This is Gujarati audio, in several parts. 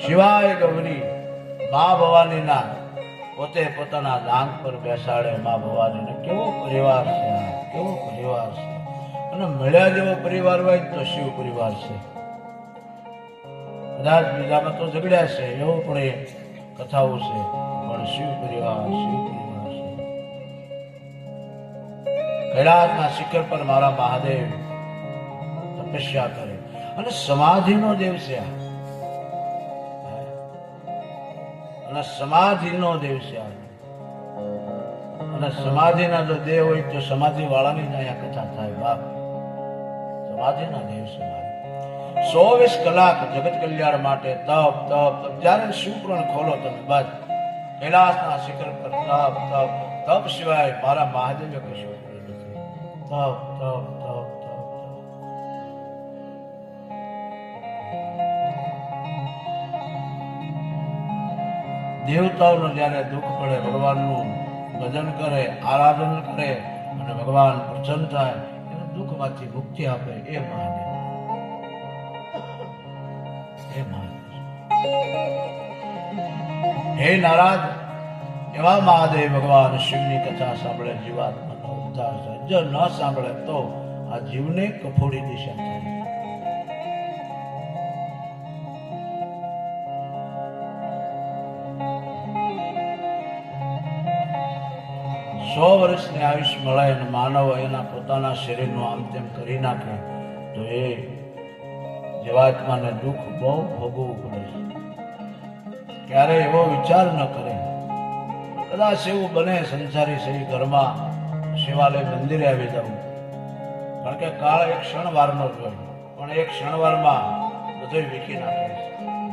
શિવાય ગૌરી મા ભવાનીના પોતે પોતાના દાંત પર બેસાડે. મા ભવાનીને કેવો પરિવાર છે, કેવો પરિવાર છે. અને મળ્યા જેવો પરિવાર હોય તો શિવ પરિવાર છે. કદાચ બીજામાં તો ઝઘડ્યા છે એવું પણ એ કથાઓ છે, પણ શિવ પરિવાર છે. કૈલાસના શિખર પર મારા મહાદેવ તપસ્યા કરે અને સમાધિનો દેવ છે. અને સમાધિનો દેવ છે. અને સમાધિના જો દેવ હોય તો સમાધિ વાળાની જ અહીંયા કથા થાય. બાપ સમાધિના દેવ છે. 24 કલાક જગત કલ્યાણ માટે તપ તપ તપ. જ્યારે શિવપુરાણ ખોલો તમે બસ કૈલાસના શિખર પર તપ તપ તપ સિવાય મારા મહાદેવે કશું કર્યું નથી. તપ તપ તપ તપ. દેવતાઓને જયારે દુઃખ પડે ભગવાનનું ભજન કરે, આરાધન કરે અને ભગવાન પ્રસન્ન થાય, એને દુઃખમાંથી મુક્તિ આપે એ મહાદેવ. હે નારાજ એવા મહાદેવ ભગવાન શિવની કથા સાંભળે જીવાત્માનો ઉદ્ધાર થાય. જો ન સાંભળે તો આ જીવને કફોડી દિશા થાય. સો વર્ષની આયુષ મળે અને માનવ એના પોતાના શરીરનું આમ તેમ કરી નાખે તો એ જીવાત્માને દુઃખ બહુ ભોગવવું પડે છે. ક્યારે એવો વિચાર ન કરે. કદાચ એવું બને સંસારી સહી ઘરમાં શિવાલય મંદિરે આવી જવું, કારણ કે કાળ એક ક્ષણવારનો જ હોય, પણ એક ક્ષણવારમાં બધું વીખી નાખે છે.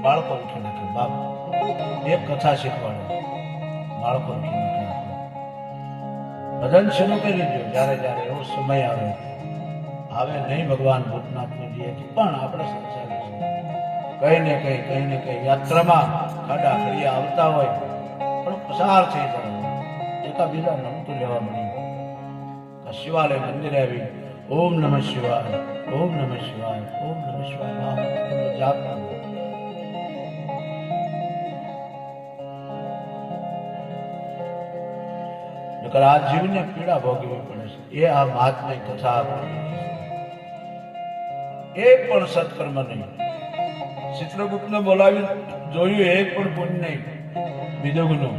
બાળકો વીખી નાખે. બાપ એક કથા શીખવાડે, બાળકો વીખી નાખે. ભજન શરૂ કરી દો જ્યારે જ્યારે એવો સમય આવે. આવે નહીં ભગવાન ભૂતનાથની દિયેથી, પણ આપણે સંસારી છે. કઈ ને કઈ યાત્રામાં ખાડા ખડિયા આવતા હોય પણ પસાર થઈ જાય. એકા બીજા નમતું લેવા મળ્યું. શિવાલય મંદિરે આવી ઓમ નમઃ શિવાય, ઓમ નમઃ શિવાય, ઓમ નમઃ શિવાય જાપ કરો. આ જીવને પીડા ભોગવવી પડે છે. એ આ મહાત્મય કથા એક પણ સત્કર્મ નહીં. ચિત્રગુપ્તને બોલાવી જોયું, એક પણ પુણ્ય નહીં વિદુગનું.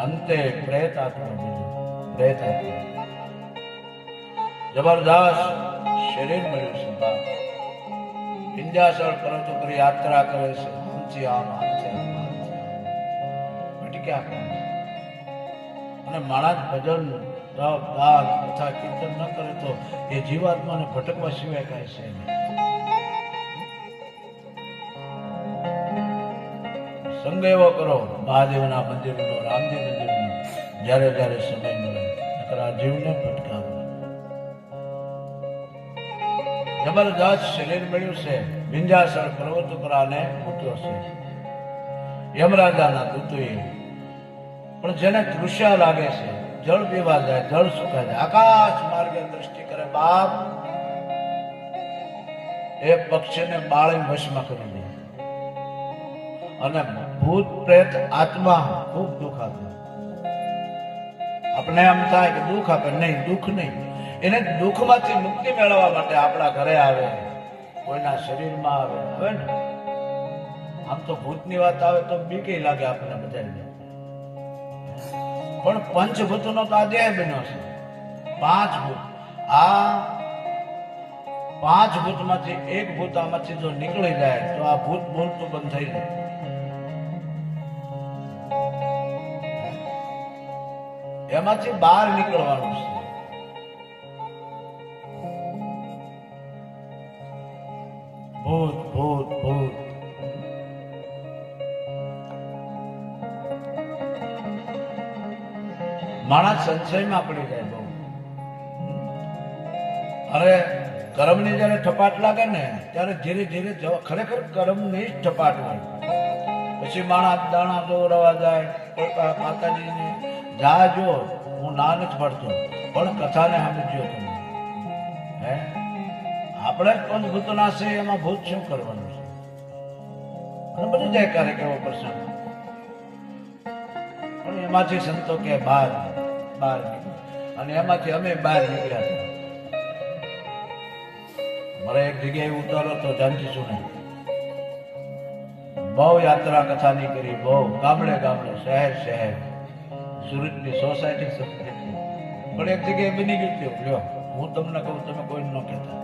અંતે પ્રેત આત્મા પ્રેત આત્મા જબરદસ્ત શરીર મળ્યું છે. બાપ વિંધ્યાચલ પર્વત ઉપર યાત્રા કરે છે. આમથી આમ ભટક્યા કરે. અને માણસ ભજન તપ દાન તથા કીર્તન ન કરે તો એ જીવાત્માને ભટકવા સિવાય કાંઈ છે નહીં. સંગ એવો કરો મહાદેવના મંદિરનો, રામજી મંદિરનો, જ્યારે જ્યારે સમય મળે. નકર આ જીવને ભટકાવે. જબરદસ્ત શરીર મળ્યું છે. વિંધ્યાચલ પર્વત ઉપર આને મૂક્યો છે યમરાજાના દૂતોએ. પણ જેને તૃષ્ણા લાગે છે, જળ પીવા જાય, જળ સુકાય જાય, આકાશ માર્ગે દ્રષ્ટિ કરે. બાપ એ પક્ષીને બાળી વશમાં કરી દે. અને ભૂત પ્રેત આત્મા ખૂબ દુઃખ આપે. આપણે એમ થાય કે દુઃખ આપે, નહીં, દુઃખ નહીં. એને દુઃખમાંથી મુક્તિ મેળવવા માટે આપણા ઘરે આવે, કોઈના શરીરમાં આવે. હવે ને આમ તો ભૂતની વાત આવે તો બીકે લાગે આપણને બધાને, પણ પંચભૂતનો તો આ દેહ બન્યો છે. 5 ભૂત. આ 5 ભૂતમાંથી એક ભૂત આમાંથી જો નીકળી જાય તો આ ભૂત બોલતું બંધ થઈ જાય. એમાંથી બહાર નીકળવાનું છે. ભૂત ભૂત ભૂત. માણસ સંશયમાં પડી જાય બહુ. અરે કર્મની જયારે ઠપાટ લાગે ને ત્યારે ધીરે ધીરે ખરેખર કર્મની જ ઠપાટ હોય. પછી માણસ દાણા દોરવા જાય. માતાજીને જા જો, હું ના નથી પડતો, પણ કથાને સમજો તમે. હે આપણે પંચભૂતના છે, એમાં ભૂત શું કરવાનું છે? અને બધી સમજાય ક્યારેક એવો પ્રસંગ. પણ એમાંથી સંતો કે બહાર નીકળ્યા, અને એમાંથી અમે બહાર નીકળ્યા હતા. મારે એક જગ્યાએ ઉતારો તો જાનકી સુને બહુ યાત્રા કથાની કરી, બહુ ગામડે શહેર સુરતની સોસાયટી સત્સંગ. પણ એક જગ્યાએ બની ગયું લ્યો, હું તમને કહું, તમે કોઈ ન કહેતા.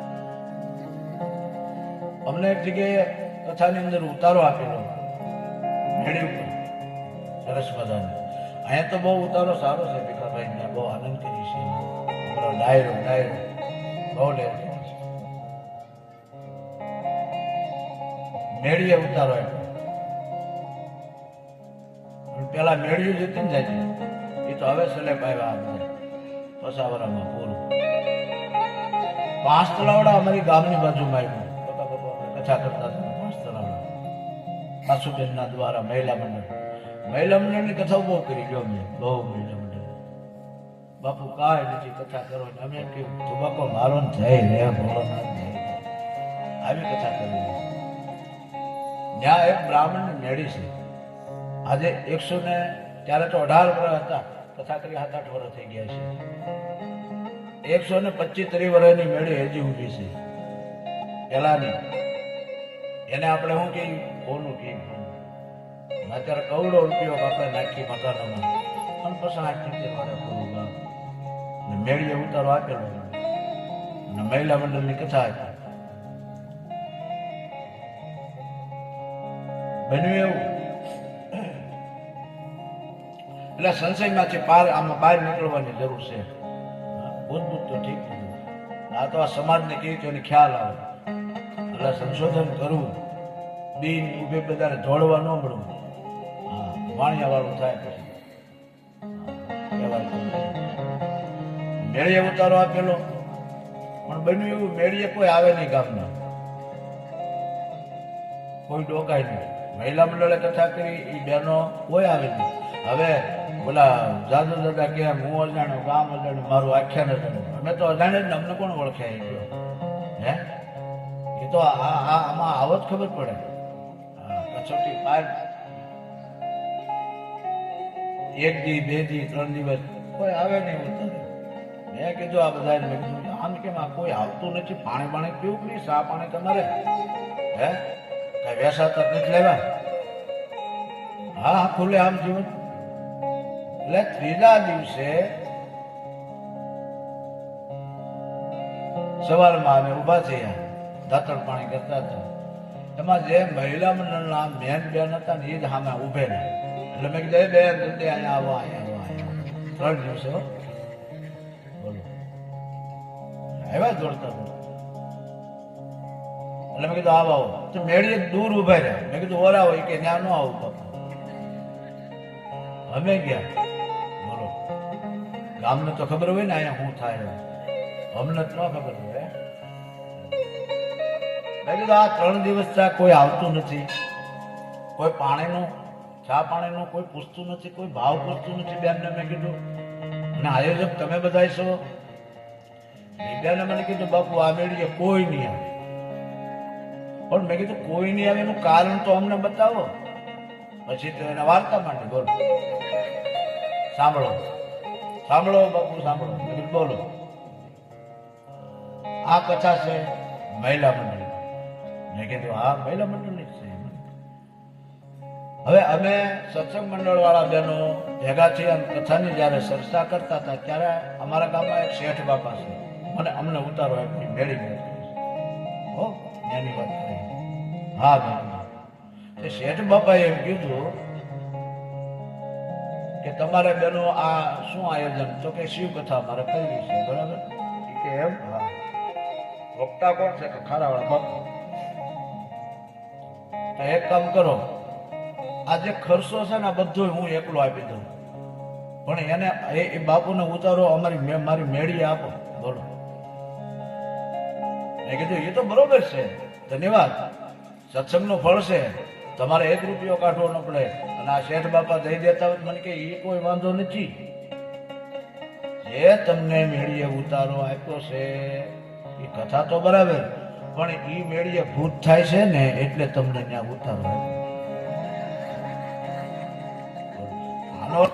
અમને એક જગ્યાએ કથાની અંદર ઉતારો આપેલો મેળી ઉપર, સરસ મજાનો. અહીંયા તો બહુ ઉતારો સારો છે ભીખાભાઈ, બહુ આનંદ કરી છે. ડાયરો બહુ લે મેળીએ ઉતારો આપ્યો. પેલા મેળ્યું જતી ને જાય એ તો હવે સલેપ આવ્યા પસાવરામાં પૂરું. 5 તલાવડા અમારી ગામની બાજુમાં આવ્યું, કથા કરતા હતા. 5 તલાવડા સાસુબેનના દ્વારા મહિલા મંડળની કથાઓ બહુ કરી ગયો મેં, બહુ મહિલા મંડળ. બાપુ કાંઈ નથી, કથા કરો. અમે કેવું ધુબાકો મારો ને જાય રે ભોળાનાથ જાય, આવી કથા કરી. ત્યાં એક બ્રાહ્મણની મેળી છે. આજે 100 ને ત્યારે તો 18 વર્ષ હતા, કથા કરી 7-8 વર્ષ થઈ ગયા છે. 125-30 વર્ષની મેળી હજી ઊભી છે પેલાની. એને આપણે શું કહીએ, ઓલું કહીએ. અત્યારે કરોડો રૂપિયો આપણે નાખી મકાનોમાં, પણ પછી 8-70 વર્ષ પૂરું ગામ. મેળીએ ઉતારો આપેલો અને મહિલા મંડળની કથા આપી. બન્યું એવું એટલે સંશયમાંથી આમાં બહાર નીકળવાની જરૂર છે. ભૂત તો ઠીક નથી, આ તો આ સમાજને કેવી તો એને ખ્યાલ આવે. એટલે સંશોધન કરવું, બિન ઉભે બધાને જોડવા ન મળવું. હા, વાણિયા વાળું થાય પછી મેળીએ ઉતારો આપેલો. પણ બન્યું એવું, મેળીએ કોઈ આવે નહીં ગામના, કોઈ ડોકાય નહીં. મહિલા મંડળે કથા કરી, એ બહેનો કોઈ આવે નહીં. હવે બોલા જાદુ દાદા કે હું અજાણ્યો, ગામ અજાણ્યું, મારું આખ્યાન અજાણ્યું. અમે તો અજાણે જ ને, અમને કોણ ઓળખે? હે, એ તો આમાં આવત ખબર પડે. કચોટી 1 દી 2 દી 3 દિવસ કોઈ આવે નહીં. મેં કીધું આ બધા, મેં કીધું આમ કેમ આ કોઈ આવતું નથી? પાણી પીવું નહીં, સા પાણી તમારે હે કઈ વેસાતા નથી લેવા? હા, ખુલ્લે આમ જીવન. એટલે 3જા દિવસે સવારમાં અમે ઉભા થયા, દાંતણ પાણી કરતા હતા. એમાં જે મહિલા મંડળના મેન બેન હતા ને, એ જ સામે ઉભેલા. એટલે મેં કીધું બેન જલ્દી અહીંયા આવો. 3 દિવસે બોલો આવ્યા દોડતા. એટલે મેં કીધું આવો. તો મેળીએ દૂર ઉભા રહ્યા. મેં કીધું ઓરા હોય કે ત્યાં ન આવું બાપા. અમે ગયા. બોલો, ગામને તો ખબર હોય ને અહીંયા શું થાય, અમને તો ન ખબર હોય. મેં કીધું આ 3 દિવસ કોઈ આવતું નથી, કોઈ પાણીનું ચા પાણીનું કોઈ પૂછતું નથી, કોઈ ભાવ પૂછતું નથી. બેનને મેં કીધું, અને આયોજક તમે બધા છો. બેને મને કીધું બાપુ આ મેળીએ કોઈ નહીં આવે. પણ મેં કીધું કોઈ નહીં આવે એનું કારણ તો અમને બતાવો. પછી તો એને વાર્તા માંડી. બોલો, સાંભળો બાપુ સાંભળો. બોલો, આ કથા છે મહિલા મંડળ. મેં કીધું હા, મહિલા મંડળની છે. હવે અમે સત્સંગ મંડળ વાળા બહેનો ભેગા થઈ અને કથાની જયારે ચર્ચા કરતા હતા, ત્યારે અમારા ગામમાં એક શેઠ બાપા છે, અમને ઉતારો આપી મેળી હો એની વાત કરી. હા, એ શેઠ બાપાએ એમ કીધું કે તમારે બેનો આ શું આયોજન? તો કે શિવ કથા અમારે કરવી છે. બરાબર કે એમ? હા. વક્તા કોણ છે? કે ખારાવાળા બાપુ. તો એક કામ કરો, આ જે ખર્ચો છે ને બધો હું એકલો આપી દઉં, પણ એને એ બાપુને ઉતારો મારી મેળીએ આપો. બોલો, મેં કીધું એ તો બરોબર છે, ધન્યવાદ, સત્સંગનું ફળ છે, તમારે 1 રૂપિયો કાઢવો ન પડે. અને આ શેઠ બાપા દઈ દેતા હોય મને કે એ કોઈ વાંધો નથી. જે તમને મેળીએ ઉતારો આપ્યો છે એ કથા તો બરાબર, પણ એ મેળીએ ભૂત થાય છે ને એટલે તમને ત્યાં ઉતારો આપ્યો. નો